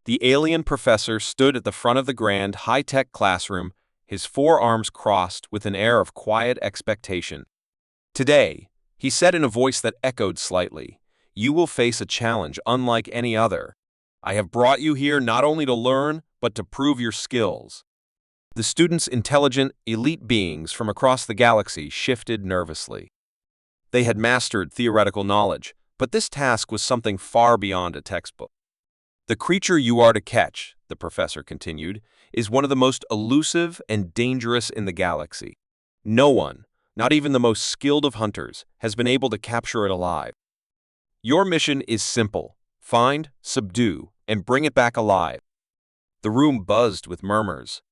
The alien professor stood at the front of the grand, high-tech classroom, his forearms crossed with an air of quiet expectation. "Today," he said in a voice that echoed slightly, "you will face a challenge unlike any other. I have brought you here not only to learn, but to prove your skills." The students, intelligent, elite beings from across the galaxy, shifted nervously. They had mastered theoretical knowledge, but this task was something far beyond a textbook. "The creature you are to catch," the professor continued, "is one of the most elusive and dangerous in the galaxy. No one, not even the most skilled of hunters, has been able to capture it alive. Your mission is simple: find, subdue, and bring it back alive." The room buzzed with murmurs.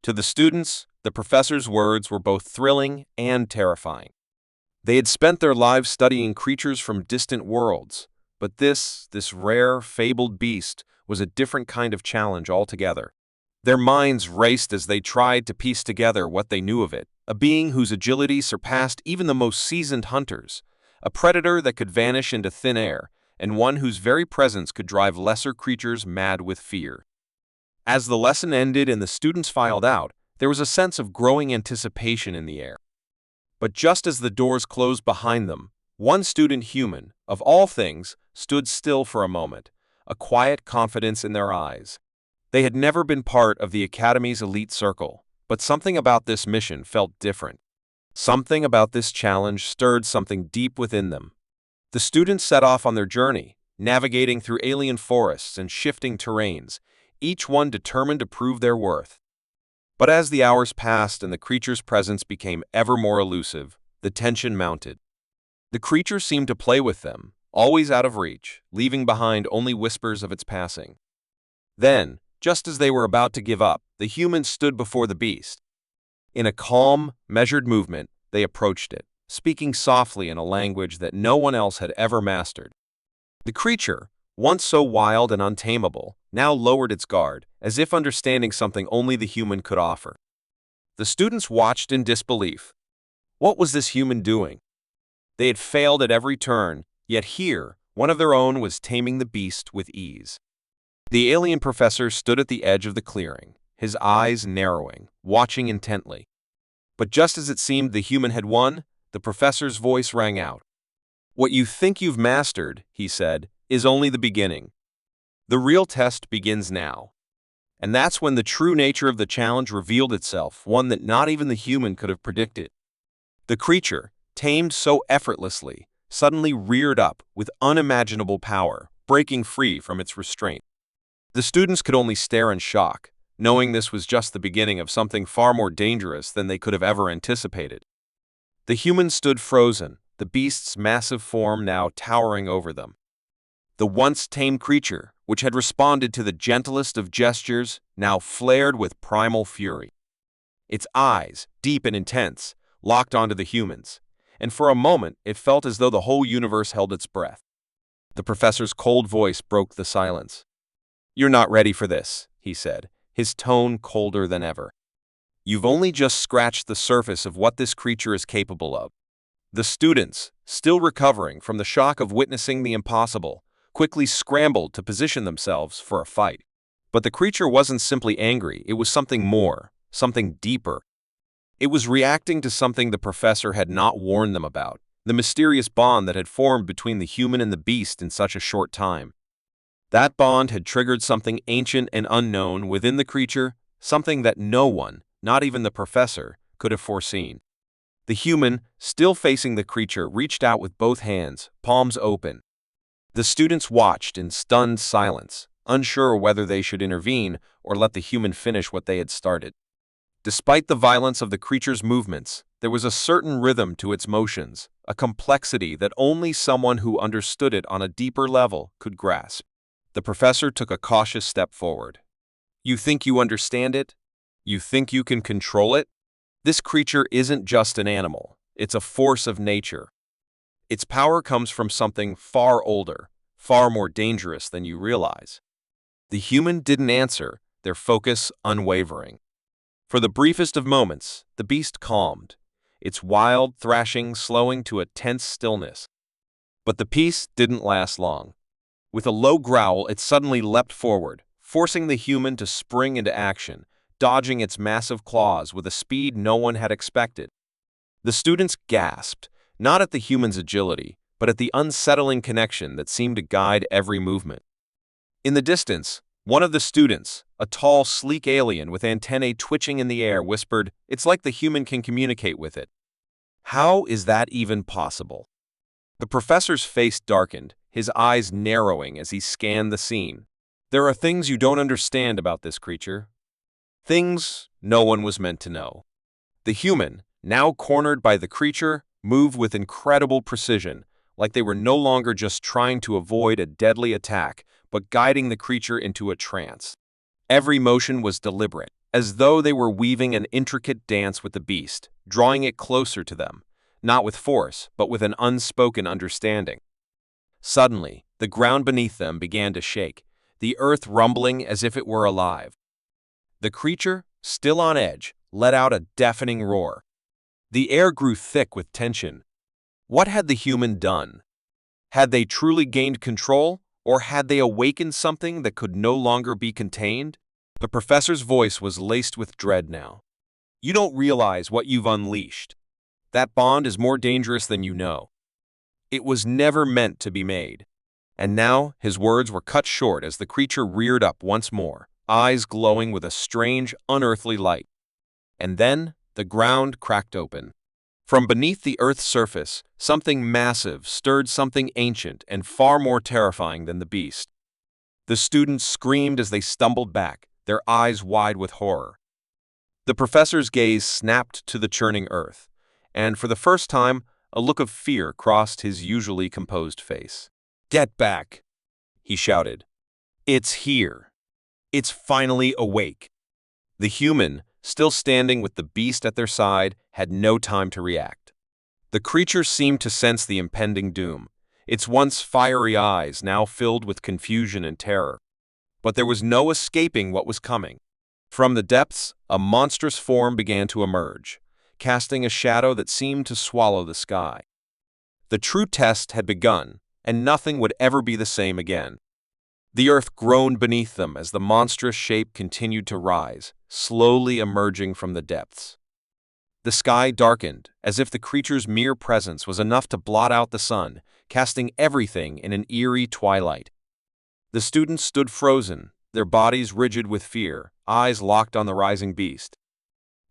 To the students, the professor's words were both thrilling and terrifying. They had spent their lives studying creatures from distant worlds, but this rare, fabled beast was a different kind of challenge altogether. Their minds raced as they tried to piece together what they knew of it: a being whose agility surpassed even the most seasoned hunters, a predator that could vanish into thin air, and one whose very presence could drive lesser creatures mad with fear. As the lesson ended and the students filed out, there was a sense of growing anticipation in the air. But just as the doors closed behind them, one student, human, of all things, stood still for a moment, a quiet confidence in their eyes. They had never been part of the Academy's elite circle, but something about this mission felt different. Something about this challenge stirred something deep within them. The students set off on their journey, navigating through alien forests and shifting terrains, each one determined to prove their worth. But as the hours passed and the creature's presence became ever more elusive, the tension mounted. The creature seemed to play with them, always out of reach, leaving behind only whispers of its passing. Then, just as they were about to give up, the humans stood before the beast. In a calm, measured movement, they approached it, speaking softly in a language that no one else had ever mastered. The creature, once so wild and untamable, now lowered its guard, as if understanding something only the human could offer. The students watched in disbelief. What was this human doing? They had failed at every turn, yet here, one of their own was taming the beast with ease. The alien professor stood at the edge of the clearing, his eyes narrowing, watching intently. But just as it seemed the human had won, the professor's voice rang out. "What you think you've mastered," he said, "is only the beginning. The real test begins now." And that's when the true nature of the challenge revealed itself, one that not even the human could have predicted. The creature, tamed so effortlessly, suddenly reared up with unimaginable power, breaking free from its restraint. The students could only stare in shock, knowing this was just the beginning of something far more dangerous than they could have ever anticipated. The humans stood frozen, the beast's massive form now towering over them. The once tame creature, which had responded to the gentlest of gestures, now flared with primal fury. Its eyes, deep and intense, locked onto the humans, and for a moment it felt as though the whole universe held its breath. The professor's cold voice broke the silence. "You're not ready for this," he said, his tone colder than ever. "You've only just scratched the surface of what this creature is capable of." The students, still recovering from the shock of witnessing the impossible, quickly scrambled to position themselves for a fight. But the creature wasn't simply angry, it was something more, something deeper. It was reacting to something the professor had not warned them about, the mysterious bond that had formed between the human and the beast in such a short time. That bond had triggered something ancient and unknown within the creature, something that no one, not even the professor, could have foreseen. The human, still facing the creature, reached out with both hands, palms open. The students watched in stunned silence, unsure whether they should intervene or let the human finish what they had started. Despite the violence of the creature's movements, there was a certain rhythm to its motions, a complexity that only someone who understood it on a deeper level could grasp. The professor took a cautious step forward. "You think you understand it? You think you can control it? This creature isn't just an animal, it's a force of nature. Its power comes from something far older, far more dangerous than you realize." The human didn't answer, their focus unwavering. For the briefest of moments, the beast calmed, its wild thrashing slowing to a tense stillness. But the peace didn't last long. With a low growl, it suddenly leapt forward, forcing the human to spring into action, dodging its massive claws with a speed no one had expected. The students gasped, not at the human's agility, but at the unsettling connection that seemed to guide every movement. In the distance, one of the students, a tall, sleek alien with antennae twitching in the air, whispered, "It's like the human can communicate with it." How is that even possible? The professor's face darkened, his eyes narrowing as he scanned the scene. There are things you don't understand about this creature. Things no one was meant to know. The human, now cornered by the creature, moved with incredible precision, like they were no longer just trying to avoid a deadly attack, but guiding the creature into a trance. Every motion was deliberate, as though they were weaving an intricate dance with the beast, drawing it closer to them, not with force, but with an unspoken understanding. Suddenly, the ground beneath them began to shake, the earth rumbling as if it were alive. The creature, still on edge, let out a deafening roar. The air grew thick with tension. What had the human done? Had they truly gained control, or had they awakened something that could no longer be contained? The professor's voice was laced with dread now. You don't realize what you've unleashed. That bond is more dangerous than you know. It was never meant to be made. And now his words were cut short as the creature reared up once more, eyes glowing with a strange, unearthly light. And then the ground cracked open. From beneath the Earth's surface, something massive stirred, something ancient and far more terrifying than the beast. The students screamed as they stumbled back, their eyes wide with horror. The professor's gaze snapped to the churning earth, and for the first time, a look of fear crossed his usually composed face. "Get back!" he shouted. "It's here. It's finally awake." The human, still standing with the beast at their side, had no time to react. The creature seemed to sense the impending doom, its once fiery eyes now filled with confusion and terror. But there was no escaping what was coming. From the depths, a monstrous form began to emerge, casting a shadow that seemed to swallow the sky. The true test had begun, and nothing would ever be the same again. The earth groaned beneath them as the monstrous shape continued to rise, slowly emerging from the depths. The sky darkened, as if the creature's mere presence was enough to blot out the sun, casting everything in an eerie twilight. The students stood frozen, their bodies rigid with fear, eyes locked on the rising beast.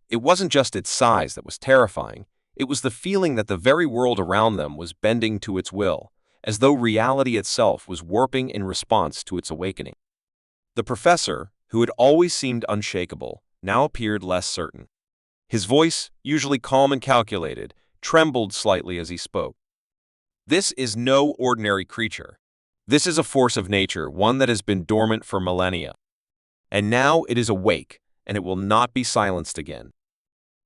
It wasn't just its size that was terrifying, it was the feeling that the very world around them was bending to its will, as though reality itself was warping in response to its awakening. The professor, who had always seemed unshakable, now appeared less certain. His voice, usually calm and calculated, trembled slightly as he spoke. "This is no ordinary creature. This is a force of nature, one that has been dormant for millennia. And now it is awake, and it will not be silenced again."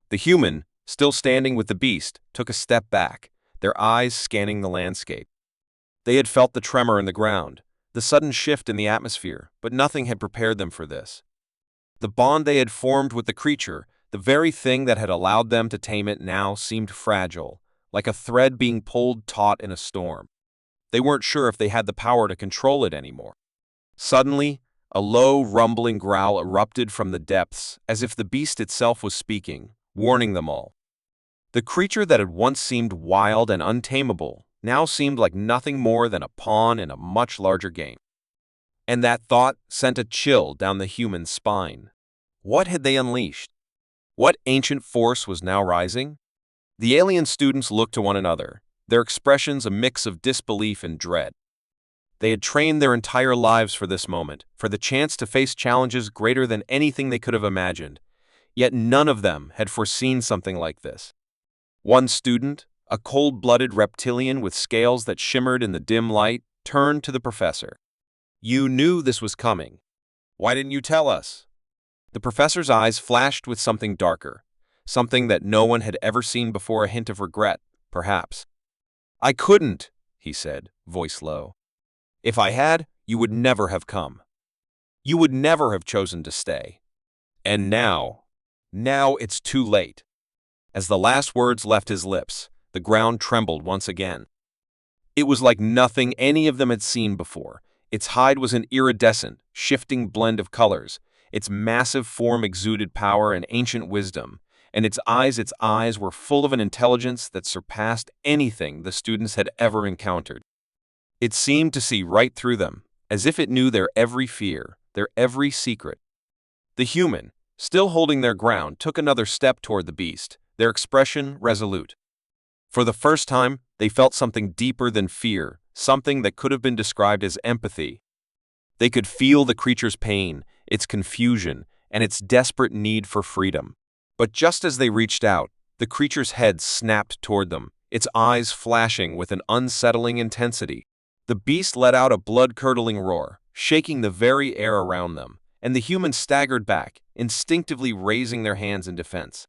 The human, still standing with the beast, took a step back, their eyes scanning the landscape. They had felt the tremor in the ground, the sudden shift in the atmosphere, but nothing had prepared them for this. The bond they had formed with the creature, the very thing that had allowed them to tame it, now seemed fragile, like a thread being pulled taut in a storm. They weren't sure if they had the power to control it anymore. Suddenly, a low, rumbling growl erupted from the depths, as if the beast itself was speaking, warning them all. The creature that had once seemed wild and untamable now seemed like nothing more than a pawn in a much larger game. And that thought sent a chill down the human's spine. What had they unleashed? What ancient force was now rising? The alien students looked to one another, their expressions a mix of disbelief and dread. They had trained their entire lives for this moment, for the chance to face challenges greater than anything they could have imagined, yet none of them had foreseen something like this. One student, a cold-blooded reptilian with scales that shimmered in the dim light, turned to the professor. "You knew this was coming. Why didn't you tell us?" The professor's eyes flashed with something darker, something that no one had ever seen before, a hint of regret, perhaps. "I couldn't," he said, voice low. "If I had, you would never have come. You would never have chosen to stay. And now it's too late." As the last words left his lips, the ground trembled once again. It was like nothing any of them had seen before. Its hide was an iridescent, shifting blend of colors. Its massive form exuded power and ancient wisdom, and its eyes were full of an intelligence that surpassed anything the students had ever encountered. It seemed to see right through them, as if it knew their every fear, their every secret. The human, still holding their ground, took another step toward the beast, their expression resolute. For the first time, they felt something deeper than fear, something that could have been described as empathy. They could feel the creature's pain, its confusion, and its desperate need for freedom. But just as they reached out, the creature's head snapped toward them, its eyes flashing with an unsettling intensity. The beast let out a blood-curdling roar, shaking the very air around them, and the humans staggered back, instinctively raising their hands in defense.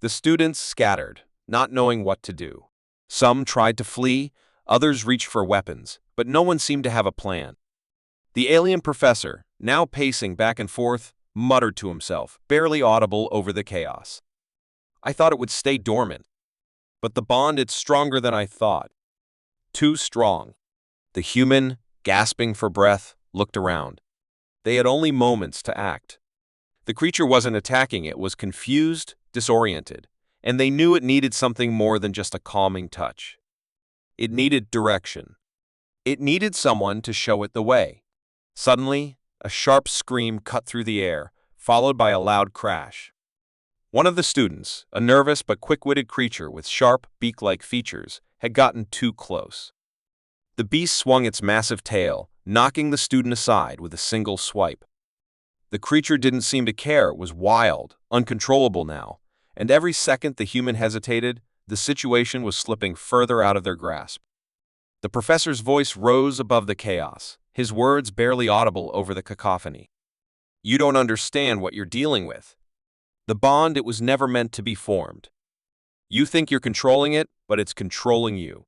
The students scattered, not knowing what to do. Some tried to flee, others reached for weapons, but no one seemed to have a plan. The alien professor, now pacing back and forth, muttered to himself, barely audible over the chaos. "I thought it would stay dormant. But the bond is stronger than I thought. Too strong." The human, gasping for breath, looked around. They had only moments to act. The creature wasn't attacking, it was confused, disoriented, and they knew it needed something more than just a calming touch. It needed direction. It needed someone to show it the way. Suddenly, a sharp scream cut through the air, followed by a loud crash. One of the students, a nervous but quick-witted creature with sharp, beak-like features, had gotten too close. The beast swung its massive tail, knocking the student aside with a single swipe. The creature didn't seem to care, it was wild, uncontrollable now, and every second the human hesitated, the situation was slipping further out of their grasp. The professor's voice rose above the chaos, his words barely audible over the cacophony. "You don't understand what you're dealing with. The bond, it was never meant to be formed. You think you're controlling it, but it's controlling you.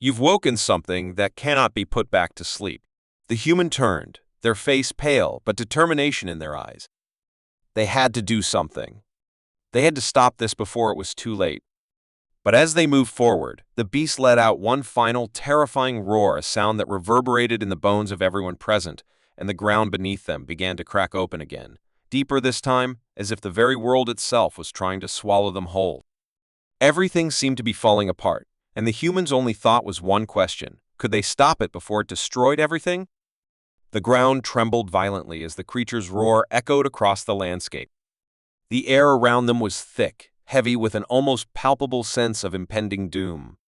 You've woken something that cannot be put back to sleep." The human turned, their face pale but determination in their eyes. They had to do something. They had to stop this before it was too late. But as they moved forward, the beast let out one final terrifying roar, a sound that reverberated in the bones of everyone present, and the ground beneath them began to crack open again, deeper this time, as if the very world itself was trying to swallow them whole. Everything seemed to be falling apart, and the humans' only thought was one question: could they stop it before it destroyed everything? The ground trembled violently as the creature's roar echoed across the landscape. The air around them was thick, heavy with an almost palpable sense of impending doom.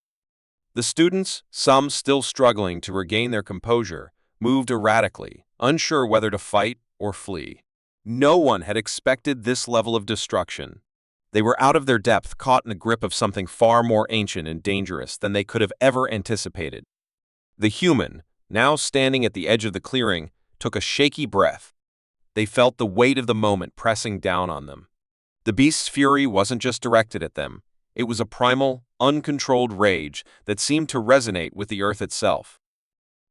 The students, some still struggling to regain their composure, moved erratically, unsure whether to fight or flee. No one had expected this level of destruction. They were out of their depth, caught in the grip of something far more ancient and dangerous than they could have ever anticipated. The human, now standing at the edge of the clearing, took a shaky breath. They felt the weight of the moment pressing down on them. The beast's fury wasn't just directed at them. It was a primal, uncontrolled rage that seemed to resonate with the earth itself.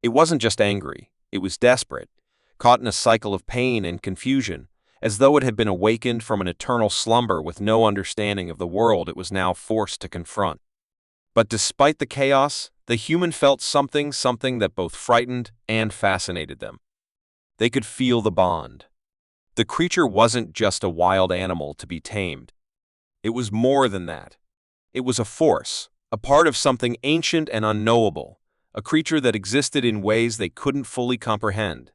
It wasn't just angry, it was desperate, caught in a cycle of pain and confusion, as though it had been awakened from an eternal slumber with no understanding of the world it was now forced to confront. But despite the chaos, the human felt something that both frightened and fascinated them. They could feel the bond. The creature wasn't just a wild animal to be tamed. It was more than that. It was a force, a part of something ancient and unknowable, a creature that existed in ways they couldn't fully comprehend.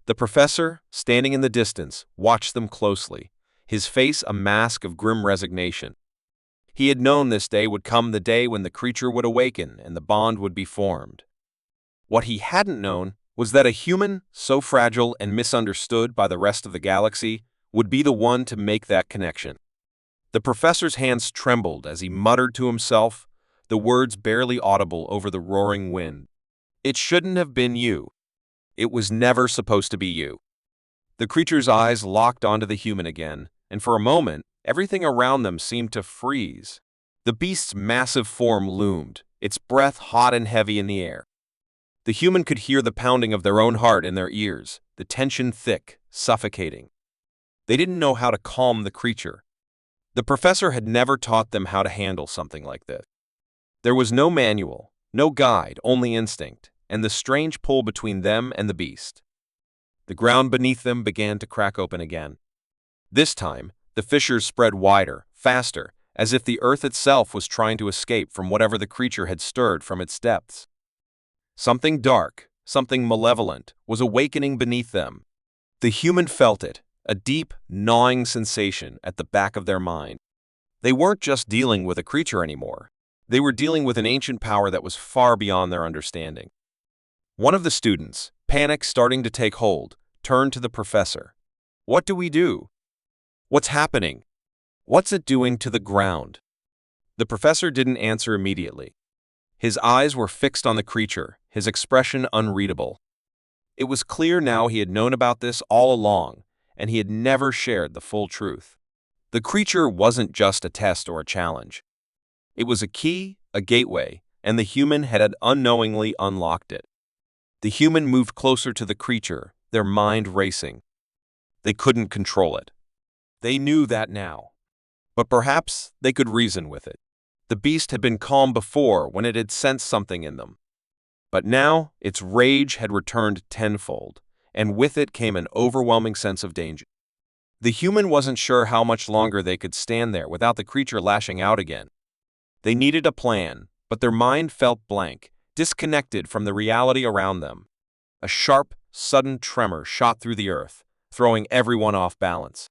The professor, standing in the distance, watched them closely, his face a mask of grim resignation. He had known this day would come, the day when the creature would awaken and the bond would be formed. What he hadn't known was that a human, so fragile and misunderstood by the rest of the galaxy, would be the one to make that connection. The professor's hands trembled as he muttered to himself, the words barely audible over the roaring wind. "It shouldn't have been you. It was never supposed to be you." The creature's eyes locked onto the human again, and for a moment, everything around them seemed to freeze. The beast's massive form loomed, its breath hot and heavy in the air. The human could hear the pounding of their own heart in their ears, the tension thick, suffocating. They didn't know how to calm the creature. The professor had never taught them how to handle something like this. There was no manual, no guide, only instinct, and the strange pull between them and the beast. The ground beneath them began to crack open again. This time, the fissures spread wider, faster, as if the earth itself was trying to escape from whatever the creature had stirred from its depths. Something dark, something malevolent, was awakening beneath them. The human felt it, a deep, gnawing sensation at the back of their mind. They weren't just dealing with a creature anymore. They were dealing with an ancient power that was far beyond their understanding. One of the students, panic starting to take hold, turned to the professor. "What do we do? What's happening? What's it doing to the ground?" The professor didn't answer immediately. His eyes were fixed on the creature, his expression unreadable. It was clear now he had known about this all along, and he had never shared the full truth. The creature wasn't just a test or a challenge. It was a key, a gateway, and the human had unknowingly unlocked it. The human moved closer to the creature, their mind racing. They couldn't control it. They knew that now. But perhaps they could reason with it. The beast had been calm before when it had sensed something in them. But now its rage had returned tenfold, and with it came an overwhelming sense of danger. The human wasn't sure how much longer they could stand there without the creature lashing out again. They needed a plan, but their mind felt blank, disconnected from the reality around them. A sharp, sudden tremor shot through the earth, throwing everyone off balance.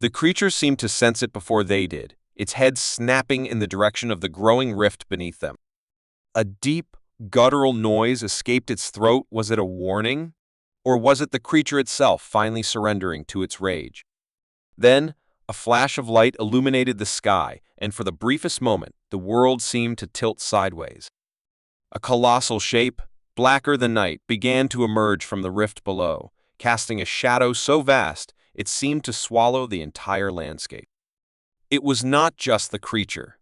The creature seemed to sense it before they did, its head snapping in the direction of the growing rift beneath them. A deep, guttural noise escaped its throat. Was it a warning? Or was it the creature itself finally surrendering to its rage? Then, a flash of light illuminated the sky, and for the briefest moment, the world seemed to tilt sideways. A colossal shape, blacker than night, began to emerge from the rift below, casting a shadow so vast it seemed to swallow the entire landscape. It was not just the creature.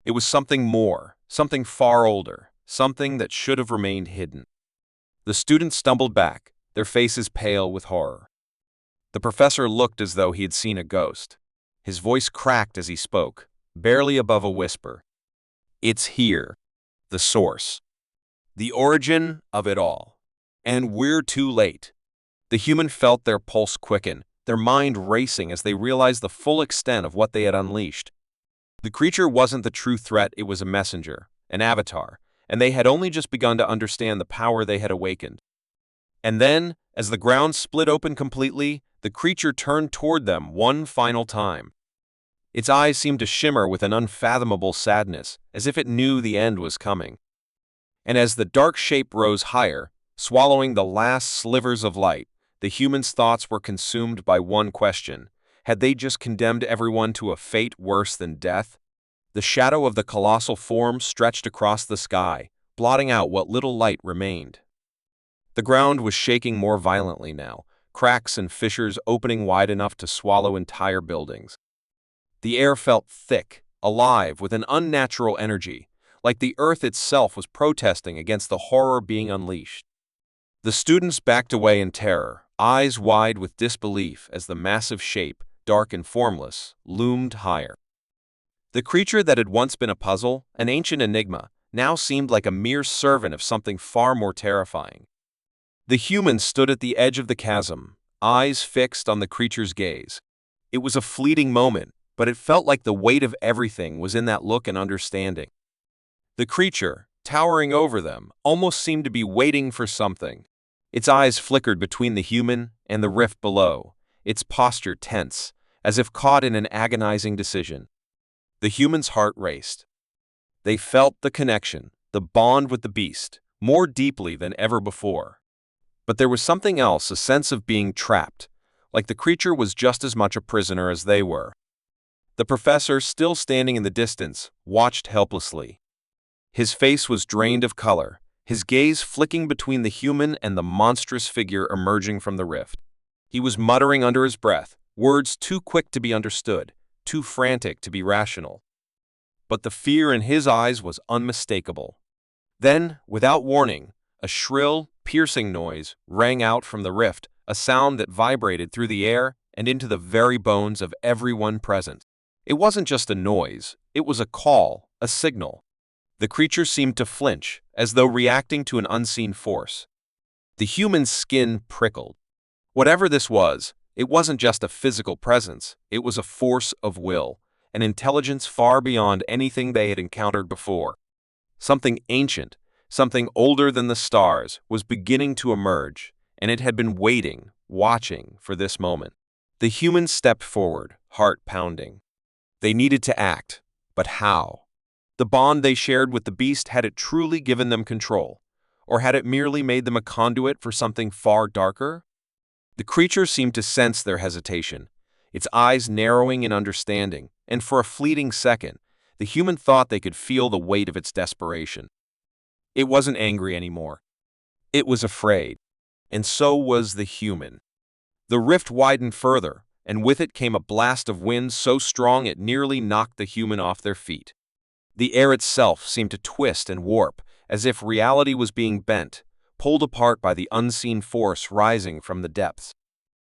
It was something more, something far older, something that should have remained hidden. The students stumbled back, their faces pale with horror. The professor looked as though he had seen a ghost. His voice cracked as he spoke, barely above a whisper. "It's here. The source. The origin of it all. And we're too late." The human felt their pulse quicken, their mind racing as they realized the full extent of what they had unleashed. The creature wasn't the true threat, it was a messenger, an avatar, and they had only just begun to understand the power they had awakened. And then, as the ground split open completely, the creature turned toward them one final time. Its eyes seemed to shimmer with an unfathomable sadness, as if it knew the end was coming. And as the dark shape rose higher, swallowing the last slivers of light, the human's thoughts were consumed by one question. Had they just condemned everyone to a fate worse than death? The shadow of the colossal form stretched across the sky, blotting out what little light remained. The ground was shaking more violently now, cracks and fissures opening wide enough to swallow entire buildings. The air felt thick, alive with an unnatural energy, like the earth itself was protesting against the horror being unleashed. The students backed away in terror, eyes wide with disbelief as the massive shape, dark and formless, loomed higher. The creature that had once been a puzzle, an ancient enigma, now seemed like a mere servant of something far more terrifying. The human stood at the edge of the chasm, eyes fixed on the creature's gaze. It was a fleeting moment, but it felt like the weight of everything was in that look and understanding. The creature, towering over them, almost seemed to be waiting for something. Its eyes flickered between the human and the rift below, its posture tense, as if caught in an agonizing decision. The human's heart raced. They felt the connection, the bond with the beast, more deeply than ever before. But there was something else, a sense of being trapped, like the creature was just as much a prisoner as they were. The professor, still standing in the distance, watched helplessly. His face was drained of color, his gaze flicking between the human and the monstrous figure emerging from the rift. He was muttering under his breath, words too quick to be understood, too frantic to be rational. But the fear in his eyes was unmistakable. Then, without warning, a shrill, piercing noise rang out from the rift, a sound that vibrated through the air and into the very bones of everyone present. It wasn't just a noise, it was a call, a signal. The creature seemed to flinch, as though reacting to an unseen force. The human's skin prickled. Whatever this was, it wasn't just a physical presence, it was a force of will, an intelligence far beyond anything they had encountered before. Something ancient, something older than the stars, was beginning to emerge, and it had been waiting, watching for this moment. The humans stepped forward, heart pounding. They needed to act, but how? The bond they shared with the beast, had it truly given them control, or had it merely made them a conduit for something far darker? The creature seemed to sense their hesitation, its eyes narrowing in understanding, and for a fleeting second, the human thought they could feel the weight of its desperation. It wasn't angry anymore. It was afraid, and so was the human. The rift widened further, and with it came a blast of wind so strong it nearly knocked the human off their feet. The air itself seemed to twist and warp, as if reality was being bent, pulled apart by the unseen force rising from the depths.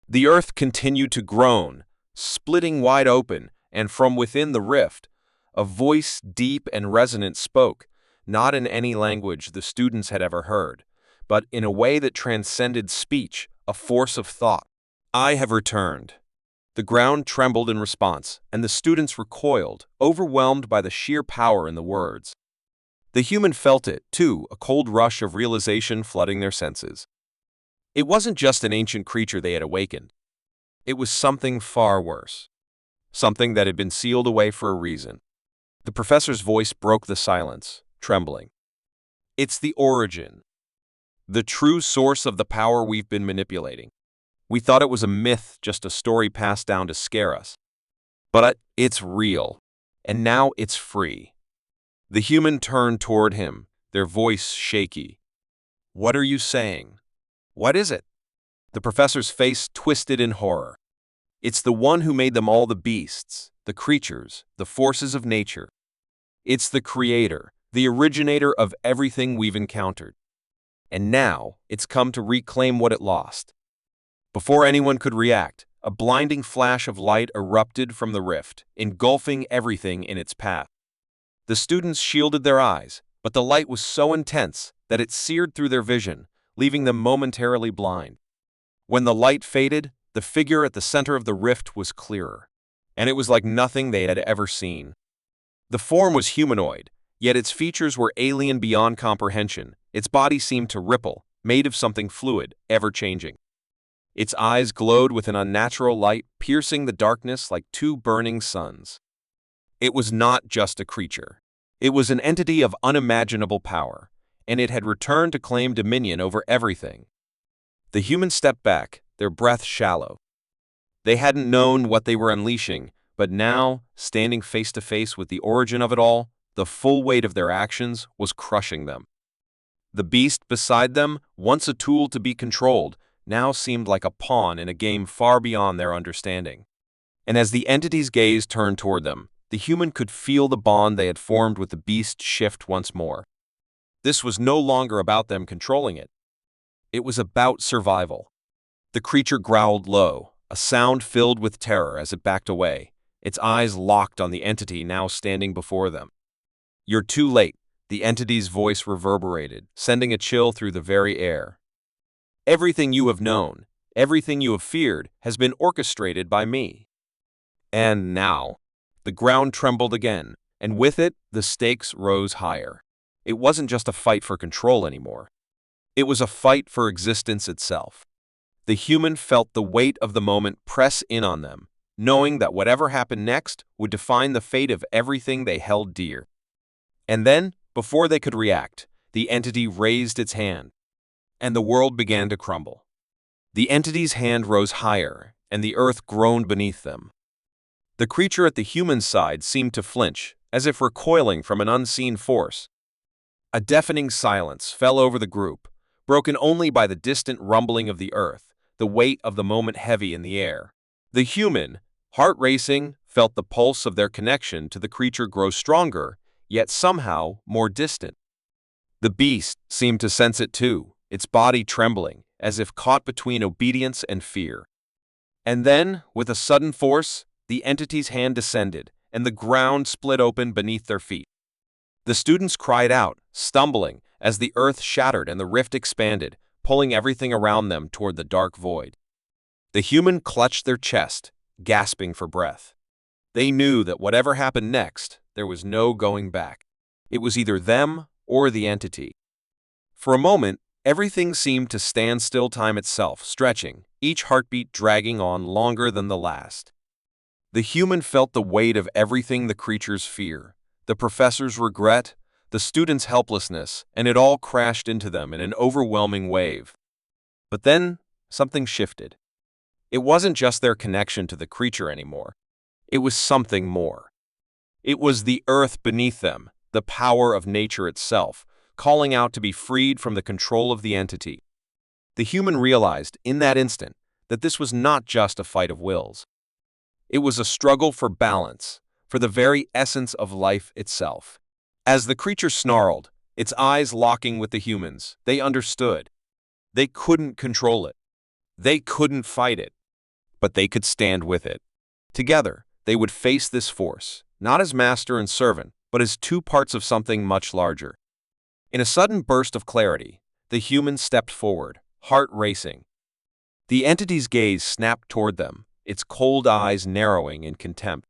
The earth continued to groan, splitting wide open, and from within the rift, a voice deep and resonant spoke, not in any language the students had ever heard, but in a way that transcended speech, a force of thought. "I have returned." The ground trembled in response, and the students recoiled, overwhelmed by the sheer power in the words. The human felt it, too, a cold rush of realization flooding their senses. It wasn't just an ancient creature they had awakened. It was something far worse. Something that had been sealed away for a reason. The professor's voice broke the silence, trembling. "It's the origin. The true source of the power we've been manipulating. We thought it was a myth, just a story passed down to scare us. But it's real, and now it's free." The human turned toward him, their voice shaky. "What are you saying? What is it?" The professor's face twisted in horror. "It's the one who made them all, the beasts, the creatures, the forces of nature. It's the creator, the originator of everything we've encountered. And now it's come to reclaim what it lost." Before anyone could react, a blinding flash of light erupted from the rift, engulfing everything in its path. The students shielded their eyes, but the light was so intense that it seared through their vision, leaving them momentarily blind. When the light faded, the figure at the center of the rift was clearer, and it was like nothing they had ever seen. The form was humanoid, yet its features were alien beyond comprehension. Its body seemed to ripple, made of something fluid, ever-changing. Its eyes glowed with an unnatural light, piercing the darkness like two burning suns. It was not just a creature. It was an entity of unimaginable power, and it had returned to claim dominion over everything. The humans stepped back, their breath shallow. They hadn't known what they were unleashing, but now, standing face to face with the origin of it all, the full weight of their actions was crushing them. The beast beside them, once a tool to be controlled, now seemed like a pawn in a game far beyond their understanding. And as the entity's gaze turned toward them, the human could feel the bond they had formed with the beast shift once more. This was no longer about them controlling it. It was about survival. The creature growled low, a sound filled with terror as it backed away, its eyes locked on the entity now standing before them. "You're too late," the entity's voice reverberated, sending a chill through the very air. "Everything you have known, everything you have feared, has been orchestrated by me." And now, the ground trembled again, and with it, the stakes rose higher. It wasn't just a fight for control anymore. It was a fight for existence itself. The human felt the weight of the moment press in on them, knowing that whatever happened next would define the fate of everything they held dear. And then, before they could react, the entity raised its hand, and the world began to crumble. The entity's hand rose higher, and the earth groaned beneath them. The creature at the human side seemed to flinch, as if recoiling from an unseen force. A deafening silence fell over the group, broken only by the distant rumbling of the earth, the weight of the moment heavy in the air. The human, heart racing, felt the pulse of their connection to the creature grow stronger, yet somehow more distant. The beast seemed to sense it too, its body trembling, as if caught between obedience and fear. And then, with a sudden force, the entity's hand descended, and the ground split open beneath their feet. The students cried out, stumbling, as the earth shattered and the rift expanded, pulling everything around them toward the dark void. The human clutched their chest, gasping for breath. They knew that whatever happened next, there was no going back. It was either them or the entity. For a moment, everything seemed to stand still, time itself stretching, each heartbeat dragging on longer than the last. The human felt the weight of everything: the creature's fear, the professor's regret, the student's helplessness, and it all crashed into them in an overwhelming wave. But then, something shifted. It wasn't just their connection to the creature anymore. It was something more. It was the earth beneath them, the power of nature itself, calling out to be freed from the control of the entity. The human realized, in that instant, that this was not just a fight of wills. It was a struggle for balance, for the very essence of life itself. As the creature snarled, its eyes locking with the humans, they understood. They couldn't control it. They couldn't fight it. But they could stand with it. Together, they would face this force, not as master and servant, but as two parts of something much larger. In a sudden burst of clarity, the human stepped forward, heart racing. The entity's gaze snapped toward them, its cold eyes narrowing in contempt.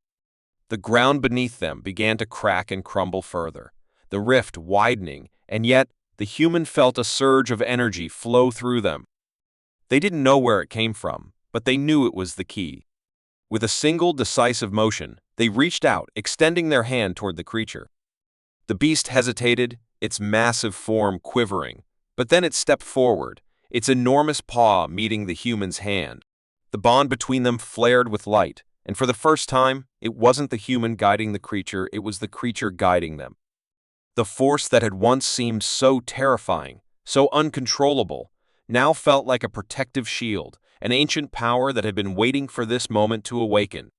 The ground beneath them began to crack and crumble further, the rift widening, and yet the human felt a surge of energy flow through them. They didn't know where it came from, but they knew it was the key. With a single decisive motion, they reached out, extending their hand toward the creature. The beast hesitated, its massive form quivering, but then it stepped forward, its enormous paw meeting the human's hand. The bond between them flared with light, and for the first time, it wasn't the human guiding the creature, it was the creature guiding them. The force that had once seemed so terrifying, so uncontrollable, now felt like a protective shield, an ancient power that had been waiting for this moment to awaken.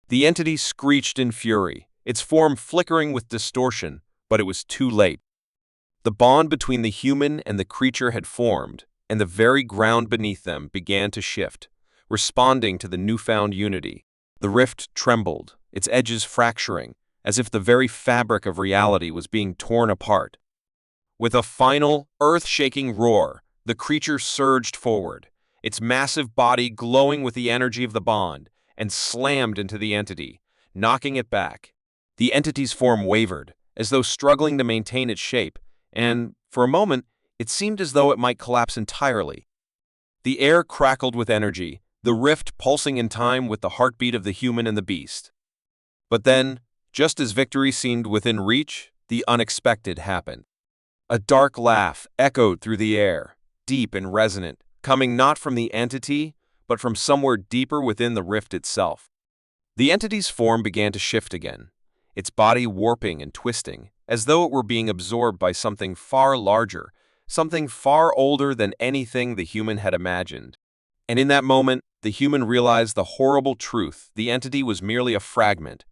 The entity screeched in fury, its form flickering with distortion, but it was too late. The bond between the human and the creature had formed, and the very ground beneath them began to shift, responding to the newfound unity. The rift trembled, its edges fracturing, as if the very fabric of reality was being torn apart. With a final, earth-shaking roar, the creature surged forward, its massive body glowing with the energy of the bond, and slammed into the entity, knocking it back. The entity's form wavered, as though struggling to maintain its shape, and, for a moment, it seemed as though it might collapse entirely. The air crackled with energy, the rift pulsing in time with the heartbeat of the human and the beast. But then, just as victory seemed within reach, the unexpected happened. A dark laugh echoed through the air, deep and resonant, coming not from the entity, but from somewhere deeper within the rift itself. The entity's form began to shift again, its body warping and twisting, as though it were being absorbed by something far larger, something far older than anything the human had imagined. And in that moment, the human realized the horrible truth: the entity was merely a fragment,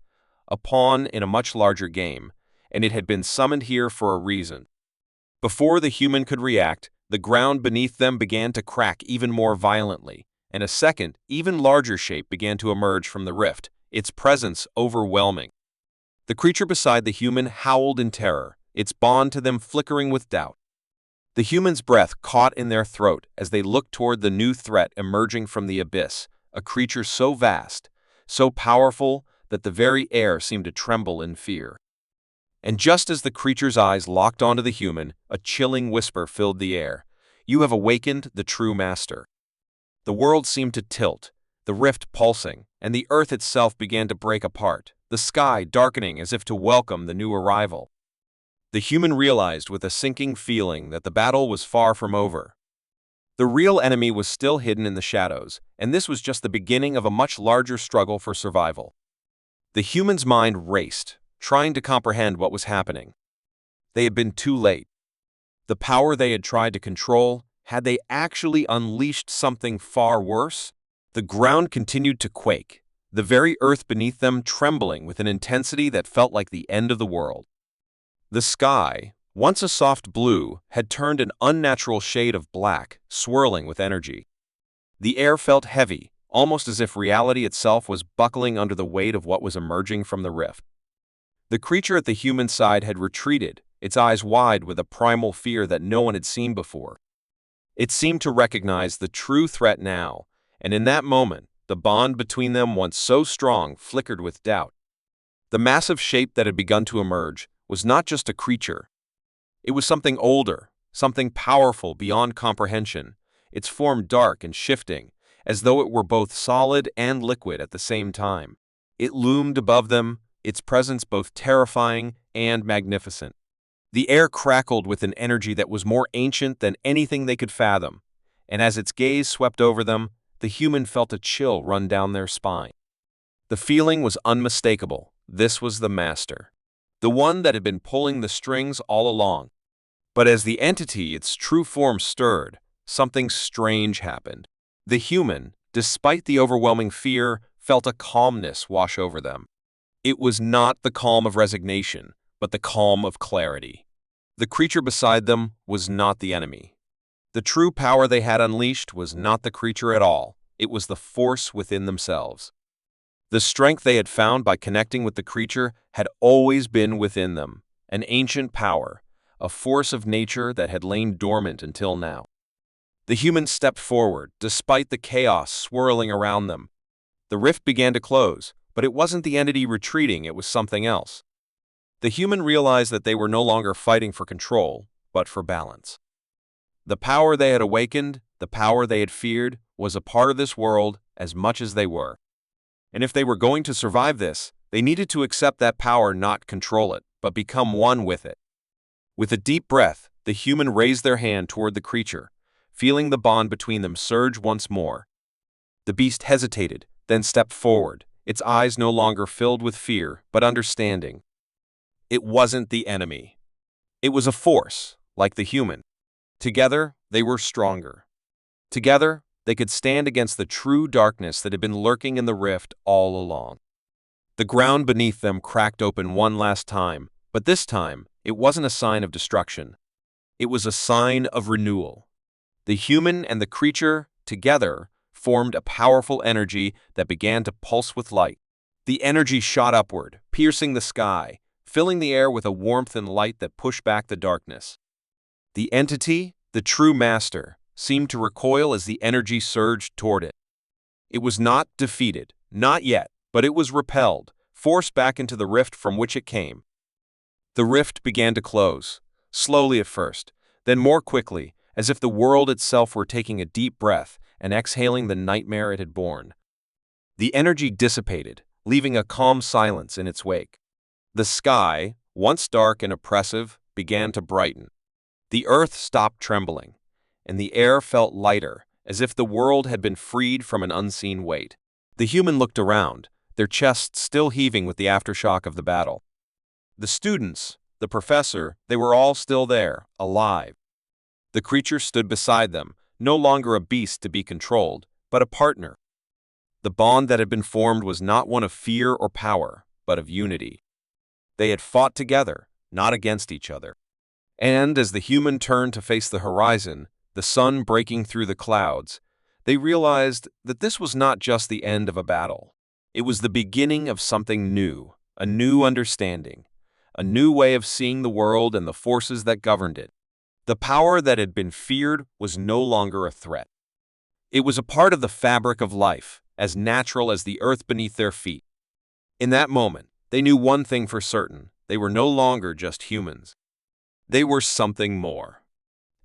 a pawn in a much larger game, and it had been summoned here for a reason. Before the human could react, the ground beneath them began to crack even more violently, and a second, even larger shape began to emerge from the rift, its presence overwhelming. The creature beside the human howled in terror, its bond to them flickering with doubt. The human's breath caught in their throat as they looked toward the new threat emerging from the abyss, a creature so vast, so powerful that the very air seemed to tremble in fear. And just as the creature's eyes locked onto the human, a chilling whisper filled the air. "You have awakened the true master." The world seemed to tilt, the rift pulsing, and the earth itself began to break apart, the sky darkening as if to welcome the new arrival. The human realized with a sinking feeling that the battle was far from over. The real enemy was still hidden in the shadows, and this was just the beginning of a much larger struggle for survival. The human's mind raced, trying to comprehend what was happening. They had been too late. The power they had tried to control, had they actually unleashed something far worse? The ground continued to quake, the very earth beneath them trembling with an intensity that felt like the end of the world. The sky, once a soft blue, had turned an unnatural shade of black, swirling with energy. The air felt heavy, almost as if reality itself was buckling under the weight of what was emerging from the rift. The creature at the human side had retreated, its eyes wide with a primal fear that no one had seen before. It seemed to recognize the true threat now, and in that moment, the bond between them, once so strong, flickered with doubt. The massive shape that had begun to emerge was not just a creature. It was something older, something powerful beyond comprehension, its form dark and shifting, as though it were both solid and liquid at the same time. It loomed above them, its presence both terrifying and magnificent. The air crackled with an energy that was more ancient than anything they could fathom, and as its gaze swept over them, the human felt a chill run down their spine. The feeling was unmistakable. This was the master, the one that had been pulling the strings all along. But as the entity, its true form, stirred, something strange happened. The human, despite the overwhelming fear, felt a calmness wash over them. It was not the calm of resignation, but the calm of clarity. The creature beside them was not the enemy. The true power they had unleashed was not the creature at all. It was the force within themselves. The strength they had found by connecting with the creature had always been within them, an ancient power, a force of nature that had lain dormant until now. The humans stepped forward, despite the chaos swirling around them. The rift began to close, but it wasn't the entity retreating, it was something else. The human realized that they were no longer fighting for control, but for balance. The power they had awakened, the power they had feared, was a part of this world as much as they were. And if they were going to survive this, they needed to accept that power, not control it, but become one with it. With a deep breath, the human raised their hand toward the creature, feeling the bond between them surge once more. The beast hesitated, then stepped forward, its eyes no longer filled with fear, but understanding. It wasn't the enemy. It was a force, like the human. Together, they were stronger. Together, they could stand against the true darkness that had been lurking in the rift all along. The ground beneath them cracked open one last time, but this time, it wasn't a sign of destruction. It was a sign of renewal. The human and the creature, together, formed a powerful energy that began to pulse with light. The energy shot upward, piercing the sky, filling the air with a warmth and light that pushed back the darkness. The entity, the true master, seemed to recoil as the energy surged toward it. It was not defeated, not yet, but it was repelled, forced back into the rift from which it came. The rift began to close, slowly at first, then more quickly, as if the world itself were taking a deep breath and exhaling the nightmare it had borne. The energy dissipated, leaving a calm silence in its wake. The sky, once dark and oppressive, began to brighten. The earth stopped trembling, and the air felt lighter, as if the world had been freed from an unseen weight. The human looked around, their chests still heaving with the aftershock of the battle. The students, the professor, they were all still there, alive. The creature stood beside them, no longer a beast to be controlled, but a partner. The bond that had been formed was not one of fear or power, but of unity. They had fought together, not against each other. And as the human turned to face the horizon, the sun breaking through the clouds, they realized that this was not just the end of a battle. It was the beginning of something new, a new understanding, a new way of seeing the world and the forces that governed it. The power that had been feared was no longer a threat. It was a part of the fabric of life, as natural as the earth beneath their feet. In that moment, they knew one thing for certain: they were no longer just humans. They were something more.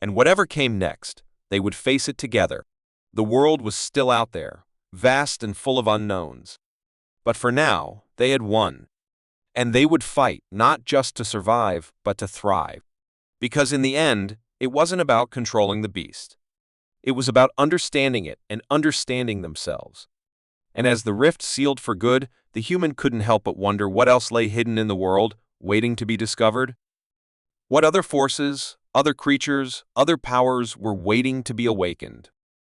And whatever came next, they would face it together. The world was still out there, vast and full of unknowns. But for now, they had won. And they would fight, not just to survive, but to thrive. Because in the end, it wasn't about controlling the beast. It was about understanding it and understanding themselves. And as the rift sealed for good, the human couldn't help but wonder what else lay hidden in the world, waiting to be discovered. What other forces, other creatures, other powers were waiting to be awakened.